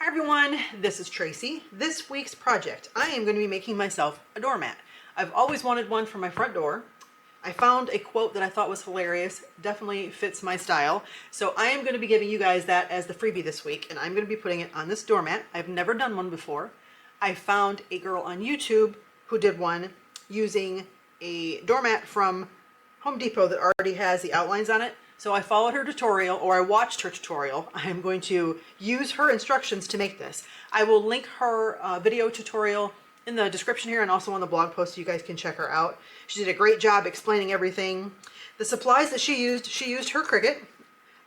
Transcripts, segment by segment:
Everyone, this is Tracy. This week's project, I am going to be making myself a doormat. I've always wanted one for my front door. I found a quote that I thought was hilarious, definitely fits my style. So I am going to be giving you guys that as the freebie this week, and I'm going to be putting it on this doormat. I've never done one before. I found a girl on YouTube who did one using a doormat from Home Depot that already has the outlines on it. So I followed her tutorial, or I watched her tutorial. I am going to use her instructions to make this. I will link her video tutorial in the description here and also on the blog post so you guys can check her out. She did a great job explaining everything. The supplies that she used her Cricut,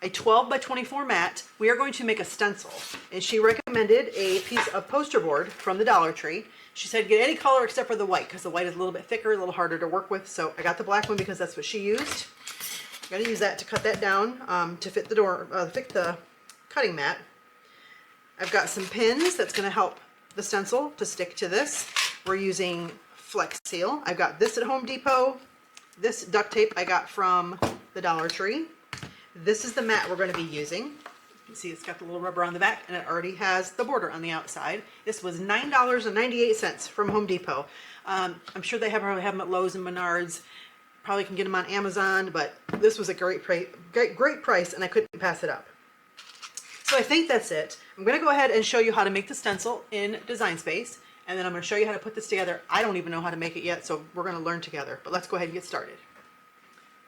a 12 by 24 mat. We are going to make a stencil, and she recommended a piece of poster board from the Dollar Tree. She said get any color except for the white, because the white is a little bit thicker, a little harder to work with. So I got the black one because that's what she used. I'm going to use that to cut that down to fit the fit the cutting mat. I've got some pins that's going to help the stencil to stick to this. We're using Flex Seal. I've got this at Home Depot. This duct tape I got from the Dollar Tree. This is the mat we're going to be using. You can see it's got the little rubber on the back, and it already has the border on the outside. This was $9.98 from Home Depot. I'm sure they probably have them at Lowe's and Menards. Probably can get them on Amazon, but this was a great price, and I couldn't pass it up. So I think that's it. I'm going to go ahead and show you how to make the stencil in Design Space, and then I'm going to show you how to put this together. I don't even know how to make it yet, so we're going to learn together. But let's go ahead and get started.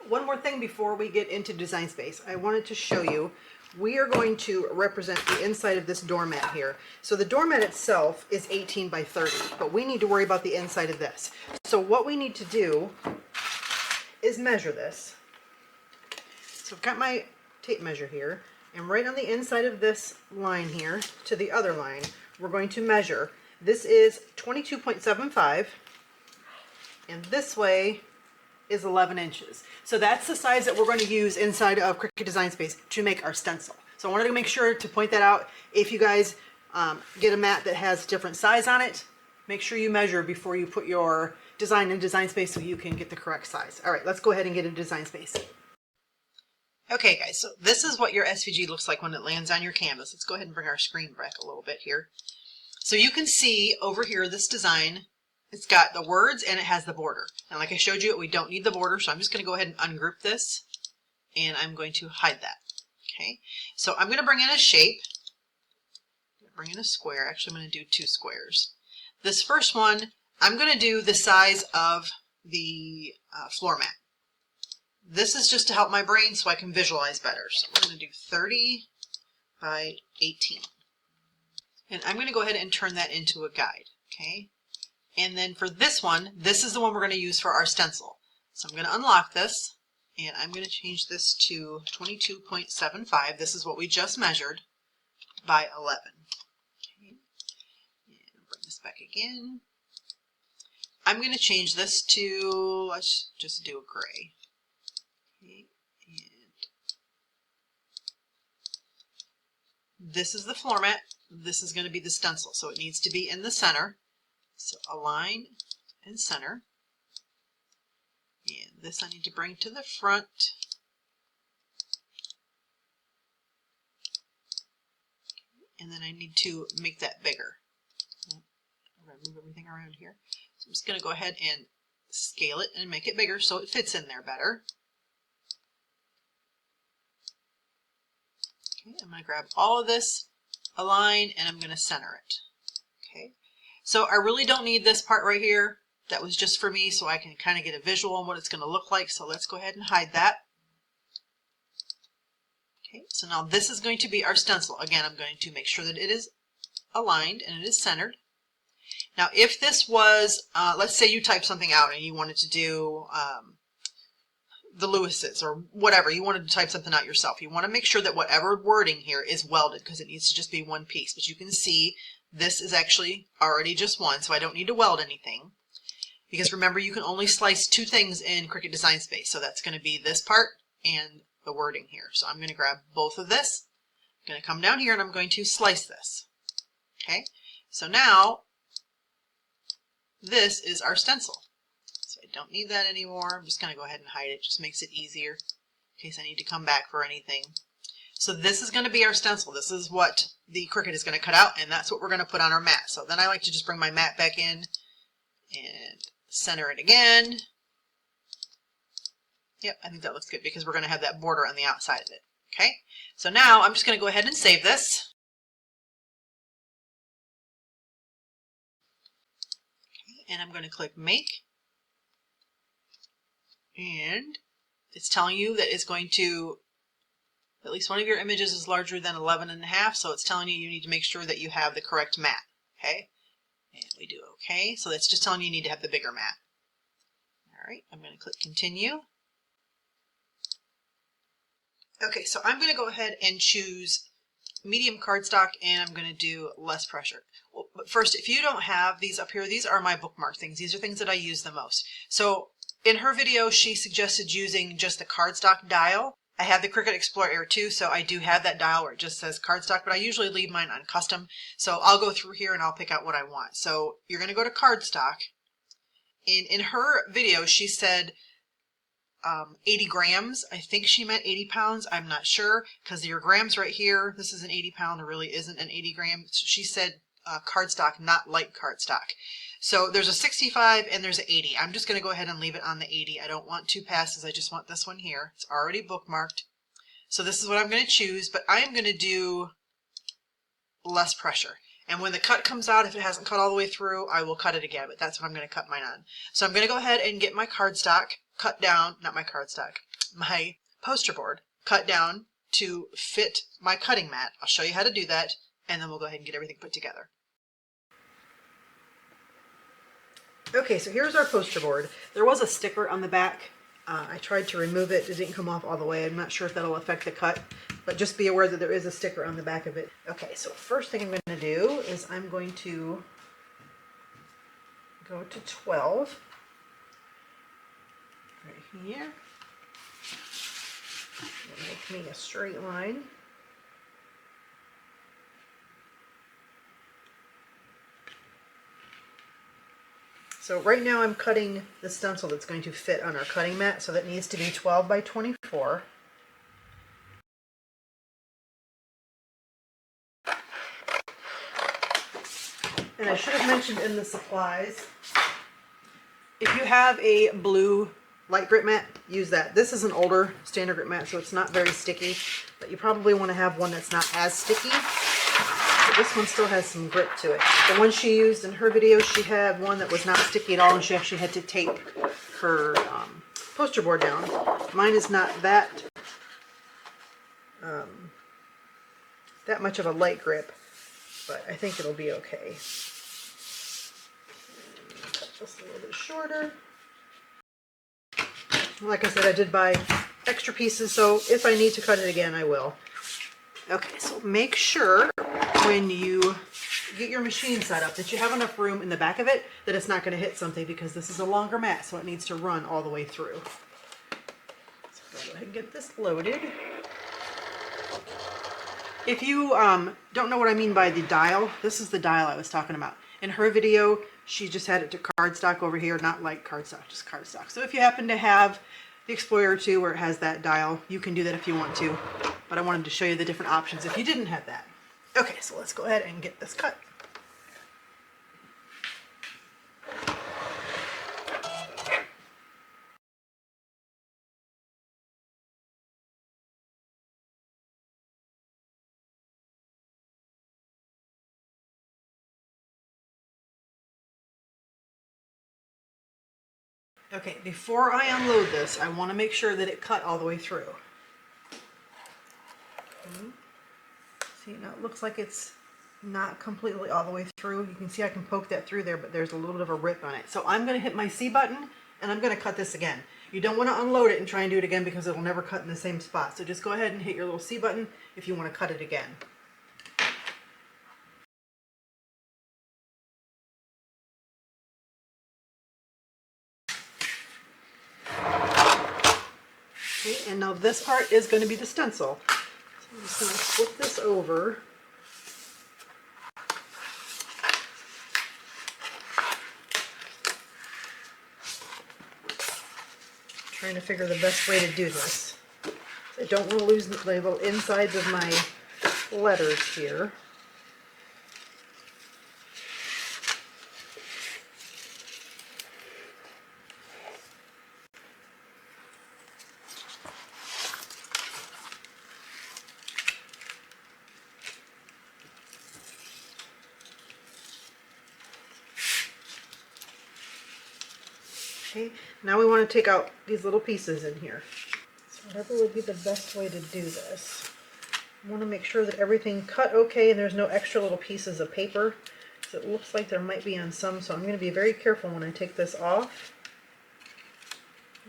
One more thing before we get into Design Space. I wanted to show you, we are going to represent the inside of this doormat here. So the doormat itself is 18 by 30, but we need to worry about the inside of this. So what we need to do is measure this. So I've got my tape measure here, and right on the inside of this line here to the other line, we're going to measure. This is 22.75, and this way is 11 inches. So that's the size that we're going to use inside of Cricut Design Space to make our stencil. So I wanted to make sure to point that out. If you guys get a mat that has different size on it, make sure you measure before you put your design in Design Space so you can get the correct size. All right, let's go ahead and get into Design Space. Okay guys, so this is what your SVG looks like when it lands on your canvas. Let's go ahead and bring our screen back a little bit here. So you can see over here this design, it's got the words and it has the border. And like I showed you, we don't need the border, so I'm just going to go ahead and ungroup this, and I'm going to hide that. Okay, so I'm going to bring in a shape. Bring in a square. Actually, I'm going to do two squares. This first one, I'm going to do the size of the floor mat. This is just to help my brain so I can visualize better. So we're going to do 30 by 18. And I'm going to go ahead and turn that into a guide. Okay. And then for this one, this is the one we're going to use for our stencil. So I'm going to unlock this, and I'm going to change this to 22.75. This is what we just measured by 11. Okay. And bring this back again. I'm going to change this to, let's just do a gray. Okay. And this is the floor mat. This is going to be the stencil, so it needs to be in the center. So align and center. And this I need to bring to the front. And then I need to make that bigger. I'm going to move everything around here. So I'm just going to go ahead and scale it and make it bigger so it fits in there better. Okay, I'm going to grab all of this, align, and I'm going to center it. Okay, so I really don't need this part right here. That was just for me so I can kind of get a visual on what it's going to look like. So let's go ahead and hide that. Okay, so now this is going to be our stencil. Again, I'm going to make sure that it is aligned and it is centered. Now, if this was, let's say you typed something out and you wanted to do the Lewis's or whatever, you wanted to type something out yourself. You want to make sure that whatever wording here is welded because it needs to just be one piece. But you can see this is actually already just one, so I don't need to weld anything. Because remember, you can only slice two things in Cricut Design Space. So that's going to be this part and the wording here. So I'm going to grab both of this. I'm going to come down here and I'm going to slice this. Okay, so now this is our stencil. So I don't need that anymore. I'm just going to go ahead and hide it. Just makes it easier in case I need to come back for anything. So this is going to be our stencil. This is what the Cricut is going to cut out, and that's what we're going to put on our mat. So then I like to just bring my mat back in and center it again. Yep, I think that looks good because we're going to have that border on the outside of it. Okay, so now I'm just going to go ahead and save this. Okay, and I'm going to click Make. And it's telling you that it's going to, at least one of your images is larger than 11.5, so it's telling you need to make sure that you have the correct mat. Okay, and we do okay, so that's just telling you need to have the bigger mat. All right, I'm going to click Continue. Okay, so I'm going to go ahead and choose medium cardstock, and I'm going to do less pressure. Well, but first, if you don't have these up here, these are my bookmark things. These are things that I use the most. So in her video, she suggested using just the cardstock dial. I have the Cricut Explore Air 2, so I do have that dial where it just says cardstock, but I usually leave mine on custom. So I'll go through here and I'll pick out what I want. So you're going to go to cardstock. And in her video, she said 80 grams. I think she meant 80 pounds. I'm not sure because your grams right here, this is an 80 pound. There really isn't an 80 gram. So she said cardstock, not light cardstock. So there's a 65 and there's an 80. I'm just going to go ahead and leave it on the 80. I don't want two passes. I just want this one here. It's already bookmarked. So this is what I'm going to choose, but I'm going to do less pressure. And when the cut comes out, if it hasn't cut all the way through, I will cut it again, but that's what I'm going to cut mine on. So I'm going to go ahead and get my cardstock cut down, not my cardstock, my poster board cut down to fit my cutting mat. I'll show you how to do that, and then we'll go ahead and get everything put together. Okay, so here's our poster board. There was a sticker on the back. I tried to remove it. It didn't come off all the way. I'm not sure if that'll affect the cut, but just be aware that there is a sticker on the back of it. Okay, so first thing I'm going to do is I'm going to go to 12 right here. It'll make me a straight line. So right now I'm cutting the stencil that's going to fit on our cutting mat, so that needs to be 12 by 24. And I should have mentioned in the supplies, if you have a blue light grip mat, use that. This is an older standard grip mat, so it's not very sticky, but you probably want to have one that's not as sticky. This one still has some grip to it. The one she used in her video, she had one that was not sticky at all, and she actually had to tape her poster board down. Mine is not that that much of a light grip, but I think it'll be okay. Cut this a little bit shorter. Like I said, I did buy extra pieces, so if I need to cut it again, I will. Okay, so make sure when you get your machine set up that you have enough room in the back of it that it's not going to hit something, because this is a longer mat, so it needs to run all the way through. So go ahead and get this loaded. If you don't know what I mean by the dial, this is the dial I was talking about. In her video, she just had it to cardstock over here, not like cardstock, just cardstock. So if you happen to have the Explorer 2 where it has that dial, you can do that if you want to. But I wanted to show you the different options if you didn't have that. Okay, so let's go ahead and get this cut. Okay, before I unload this, I want to make sure that it cut all the way through. Okay. See, now it looks like it's not completely all the way through. You can see I can poke that through there, but there's a little bit of a rip on it. So I'm going to hit my C button, and I'm going to cut this again. You don't want to unload it and try and do it again, because it will never cut in the same spot. So just go ahead and hit your little C button if you want to cut it again. Okay, and now this part is going to be the stencil. So I'm just going to flip this over. Trying to figure the best way to do this. I I don't want to lose the little insides of my letters here. Okay, now we want to take out these little pieces in here. So whatever would be the best way to do this. I want to make sure that everything cut okay and there's no extra little pieces of paper. So it looks like there might be on some, so I'm going to be very careful when I take this off.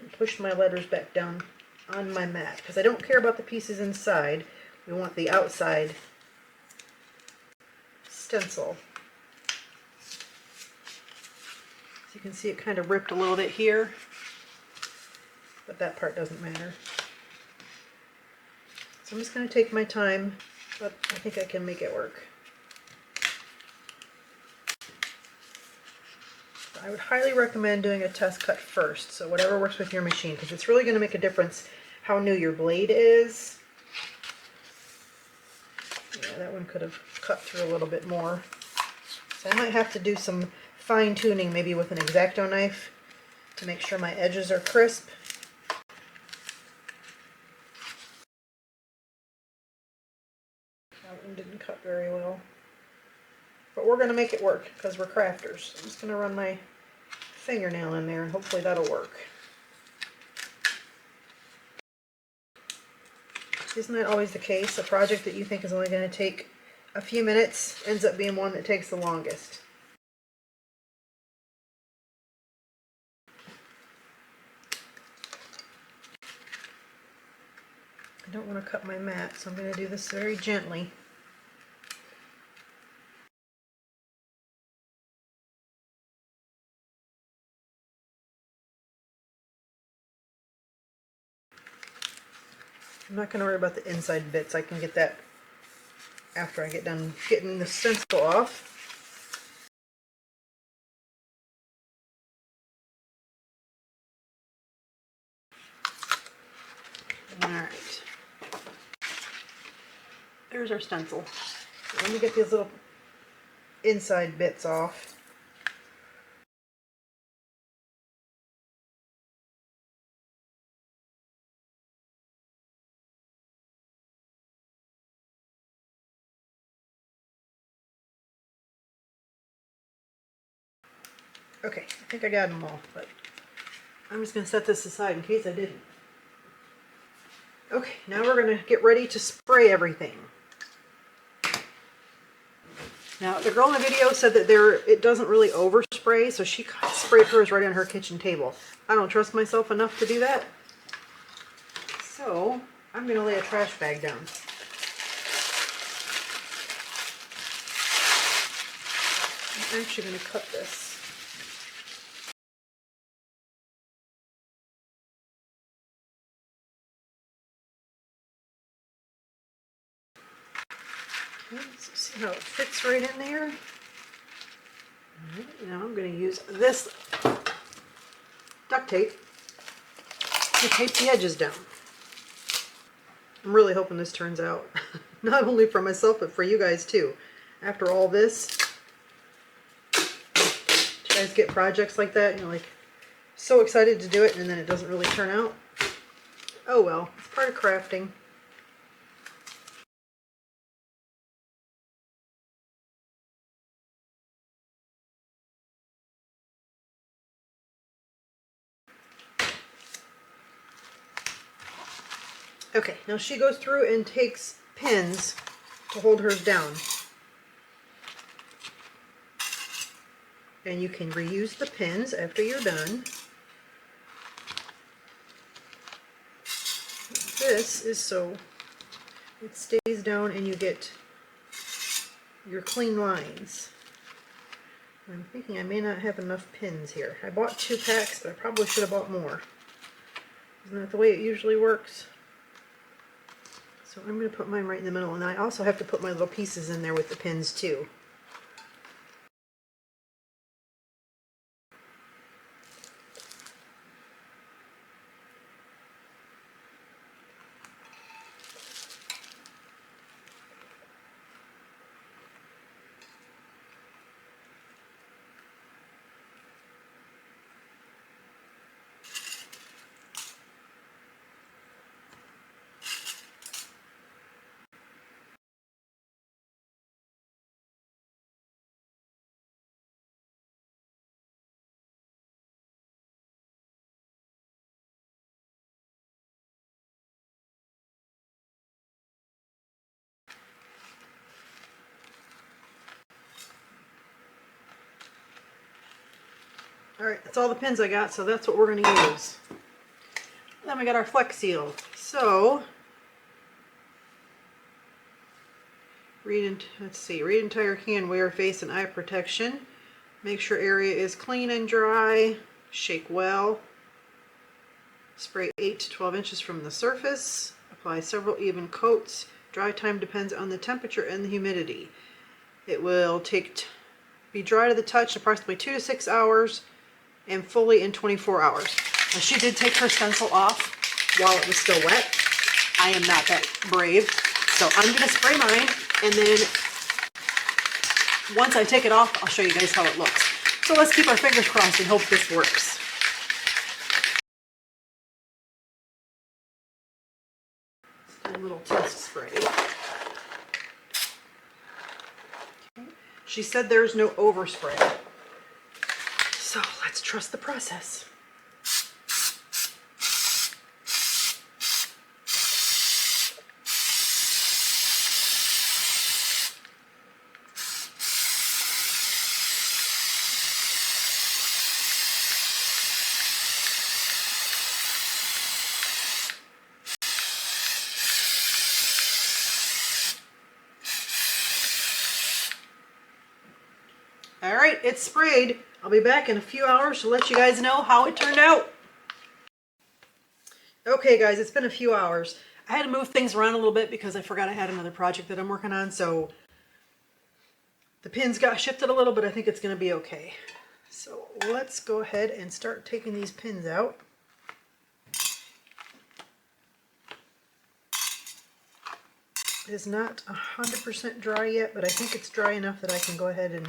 And push my letters back down on my mat, because I don't care about the pieces inside. We want the outside stencil. You can see it kind of ripped a little bit here, but that part doesn't matter. So I'm just going to take my time, but I think I can make it work. I would highly recommend doing a test cut first, so whatever works with your machine, because it's really going to make a difference how new your blade is. Yeah, that one could have cut through a little bit more. So I might have to do some fine-tuning, maybe with an X-Acto knife, to make sure my edges are crisp. That one didn't cut very well. But we're going to make it work, because we're crafters. I'm just going to run my fingernail in there, and hopefully that'll work. Isn't that always the case? A project that you think is only going to take a few minutes ends up being one that takes the longest. I don't want to cut my mat, so I'm going to do this very gently. I'm not going to worry about the inside bits. I can get that after I get done getting the stencil off. Alright. There's our stencil. So let me get these little inside bits off. Okay, I think I got them all, but I'm just going to set this aside in case I didn't. Okay, now we're going to get ready to spray everything. Now, the girl in the video said that it doesn't really overspray, so she sprayed hers right on her kitchen table. I don't trust myself enough to do that, so I'm going to lay a trash bag down. I'm actually going to cut this. Let's see how it fits right in there. Right, now I'm going to use this duct tape to tape the edges down. I'm really hoping this turns out. Not only for myself, but for you guys too. After all this, you guys get projects like that, you're like so excited to do it, and then it doesn't really turn out. Oh well, it's part of crafting. Okay, now she goes through and takes pins to hold hers down. And you can reuse the pins after you're done. This is so it stays down and you get your clean lines. I'm thinking I may not have enough pins here. I bought 2 packs, but I probably should have bought more. Isn't that the way it usually works? So I'm going to put mine right in the middle, and I also have to put my little pieces in there with the pins too. All right, that's all the pins I got, so that's what we're going to use. Then we got our Flex Seal. So, read entire can, wear face and eye protection. Make sure area is clean and dry. Shake well. Spray 8 to 12 inches from the surface. Apply several even coats. Dry time depends on the temperature and the humidity. It will be dry to the touch in approximately 2 to 6 hours and fully in 24 hours. Now, she did take her stencil off while it was still wet. I am not that brave. So I'm going to spray mine, and then once I take it off, I'll show you guys how it looks. So let's keep our fingers crossed and hope this works. A little test spray. Okay. She said there's no overspray. So let's trust the process. All right, it's sprayed. I'll be back in a few hours to let you guys know how it turned out. Okay guys, it's been a few hours. I had to move things around a little bit because I forgot I had another project that I'm working on, so the pins got shifted a little, but I think it's going to be okay. So let's go ahead and start taking these pins out. It is not 100% dry yet, but I think it's dry enough that I can go ahead and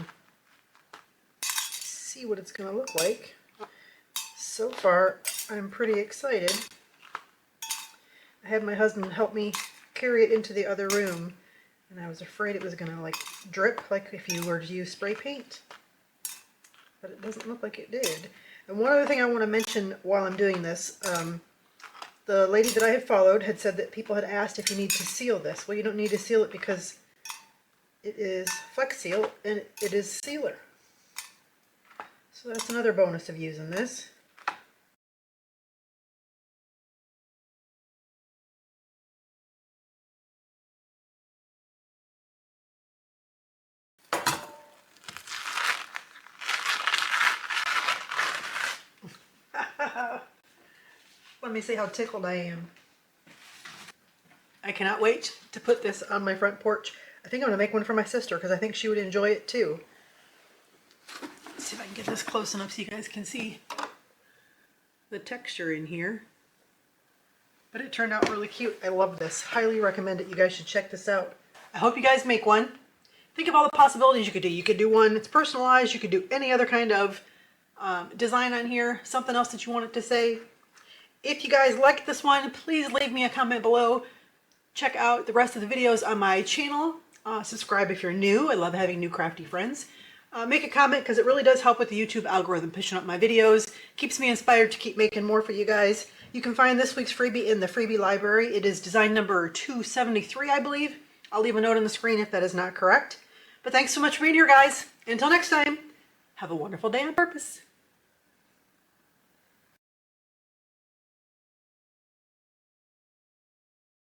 see what it's going to look like. So far, I'm pretty excited. I had my husband help me carry it into the other room, and I was afraid it was going to like drip like if you were to use spray paint, but it doesn't look like it did. And one other thing I want to mention while I'm doing this, the lady that I have followed had said that people had asked if you need to seal this. Well, you don't need to seal it because it is Flex Seal and it is sealer. So that's another bonus of using this. Let me see how tickled I am. I cannot wait to put this on my front porch. I think I'm going to make one for my sister because I think she would enjoy it too. Let's see if I can get this close enough so you guys can see the texture in here. But it turned out really cute. I love this. Highly recommend it. You guys should check this out. I hope you guys make one. Think of all the possibilities you could do. You could do one that's personalized. You could do any other kind of design on here. Something else that you wanted to say. If you guys liked this one, please leave me a comment below. Check out the rest of the videos on my channel. Subscribe if you're new. I love having new crafty friends. Make a comment because it really does help with the YouTube algorithm pushing up my videos. Keeps me inspired to keep making more for you guys. You can find this week's freebie in the freebie library. It is design number 273, I believe. I'll leave a note on the screen if that is not correct. But thanks so much for being here, guys. Until next time, have a wonderful day on purpose.